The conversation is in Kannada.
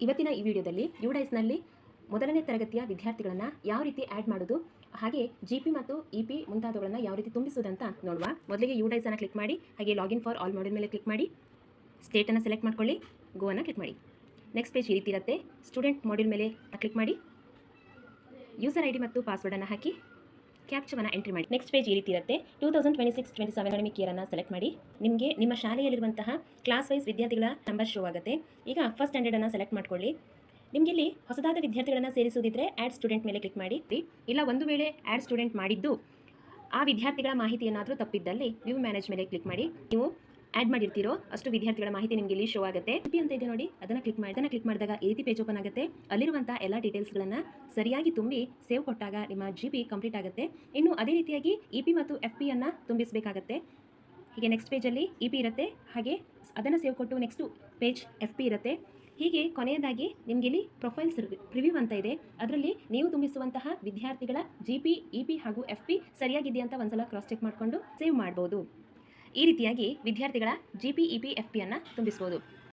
ಇವತ್ತಿನ ಈ ವಿಡಿಯೋದಲ್ಲಿ ಯುಡೈಸ್ನಲ್ಲಿ ಮೊದಲನೇ ತರಗತಿಯ ವಿದ್ಯಾರ್ಥಿಗಳನ್ನು ಯಾವ ರೀತಿ ಆ್ಯಡ್ ಮಾಡೋದು, ಹಾಗೆ GP ಮತ್ತು EP ಮುಂತಾದವುಗಳನ್ನು ಯಾವ ರೀತಿ ತುಂಬಿಸೋದಂತ ನೋಡುವ. ಮೊದಲಿಗೆ ಯುಡೈಸ್ ಅನ್ನು ಕ್ಲಿಕ್ ಮಾಡಿ, ಹಾಗೆ ಲಾಗಿನ್ ಫಾರ್ ಆಲ್ ಮಾಡ್ಯೂಲ್ ಮೇಲೆ ಕ್ಲಿಕ್ ಮಾಡಿ, ಸ್ಟೇಟನ್ನು ಸೆಲೆಕ್ಟ್ ಮಾಡ್ಕೊಳ್ಳಿ, ಗೋ ಅನ್ನು ಕ್ಲಿಕ್ ಮಾಡಿ. ನೆಕ್ಸ್ಟ್ ಪೇಜ್ ಈ ರೀತಿ ಇರುತ್ತೆ. ಸ್ಟೂಡೆಂಟ್ ಮಾಡ್ಯೂಲ್ ಮೇಲೆ ಕ್ಲಿಕ್ ಮಾಡಿ, ಯೂಸರ್ ID ಮತ್ತು ಪಾಸ್ವರ್ಡನ್ನು ಹಾಕಿ ಕ್ಯಾಪ್ಚವನ್ನು ಎಂಟ್ರಿ ಮಾಡಿ. ನೆಕ್ಸ್ಟ್ ಪೇಜ್ ಈ ರೀತಿ ಇರುತ್ತೆ. 2026-27 ಅಕಾಡೆಮಿಕ್ ಇಯರ್ ಅನ್ನು ಸೆಲೆಕ್ಟ್ ಮಾಡಿ. ನಿಮಗೆ ನಿಮ್ಮ ಶಾಲೆಯಲ್ಲಿರುವಂತಹ ಕ್ಲಾಸ್ ವೈಸ್ ವಿದ್ಯಾರ್ಥಿಗಳ ನಂಬರ್ ಶೋ ಆಗುತ್ತೆ. ಈಗ ಫಸ್ಟ್ ಸ್ಟ್ಯಾಂಡರ್ಡ್ ಅನ್ನು ಸೆಲೆಕ್ಟ್ ಮಾಡ್ಕೊಳ್ಳಿ. ನಿಮಗೆ ಇಲ್ಲಿ ಹೊಸದಾದ ವಿದ್ಯಾರ್ಥಿಗಳನ್ನು ಸೇರಿಸುವುದಿದ್ರೆ ಆ್ಯಡ್ ಸ್ಟೂಡೆಂಟ್ ಮೇಲೆ ಕ್ಲಿಕ್ ಮಾಡಿ. ಇಲ್ಲ ಒಂದು ವೇಳೆ ಆ್ಯಡ್ ಸ್ಟೂಡೆಂಟ್ ಮಾಡಿದ್ದು ಆ ವಿದ್ಯಾರ್ಥಿಗಳ ಮಾಹಿತಿ ಏನಾದರೂ ತಪ್ಪಿದ್ದಲ್ಲಿ ವ್ಯೂ ಮ್ಯಾನೇಜ್ ಮೇಲೆ ಕ್ಲಿಕ್ ಮಾಡಿ. ನೀವು ಆ್ಯಡ್ ಮಾಡಿರ್ತೀರೋ ಅಷ್ಟು ವಿದ್ಯಾರ್ಥಿಗಳ ಮಾಹಿತಿ ನಿಮಗೆ ಇಲ್ಲಿ ಶೋ ಆಗುತ್ತೆ. EP ಅಂತ ಇದೆ ನೋಡಿ, ಅದನ್ನು ಕ್ಲಿಕ್ ಮಾಡಿದಾಗ ಈ ರೀತಿ ಪೇಜ್ ಓಪನ್ ಆಗುತ್ತೆ. ಅಲ್ಲಿರುವಂಥ ಎಲ್ಲ ಡೀಟೇಲ್ಸ್ಗಳನ್ನು ಸರಿಯಾಗಿ ತುಂಬಿ ಸೇವ್ ಕೊಟ್ಟಾಗ ನಿಮ್ಮ GP ಕಂಪ್ಲೀಟ್ ಆಗುತ್ತೆ. ಇನ್ನು ಅದೇ ರೀತಿಯಾಗಿ EP ಮತ್ತು FP ಅನ್ನು ತುಂಬಿಸಬೇಕಾಗತ್ತೆ. ಹೀಗೆ ನೆಕ್ಸ್ಟ್ ಪೇಜಲ್ಲಿ EP ಇರುತ್ತೆ, ಹಾಗೆ ಅದನ್ನು ಸೇವ್ ಕೊಟ್ಟು ನೆಕ್ಸ್ಟು ಪೇಜ್ FP ಇರುತ್ತೆ. ಹೀಗೆ ಕೊನೆಯದಾಗಿ ನಿಮಗೆ ಇಲ್ಲಿ ಪ್ರೊಫೈಲ್ಸ್ ಪ್ರಿವ್ಯೂ ಅಂತ ಇದೆ. ಅದರಲ್ಲಿ ನೀವು ತುಂಬಿಸುವಂತಹ ವಿದ್ಯಾರ್ಥಿಗಳ GP, EP ಹಾಗೂ FP ಸರಿಯಾಗಿದೆಯಾ ಅಂತ ಒಂದ್ಸಲ ಕ್ರಾಸ್ ಚೆಕ್ ಮಾಡಿಕೊಂಡು ಸೇವ್ ಮಾಡ್ಬೋದು. ಈ ರೀತಿಯಾಗಿ ವಿದ್ಯಾರ್ಥಿಗಳ GP, EP, FP ಅನ್ನು ತುಂಬಿಸ್ಬೋದು.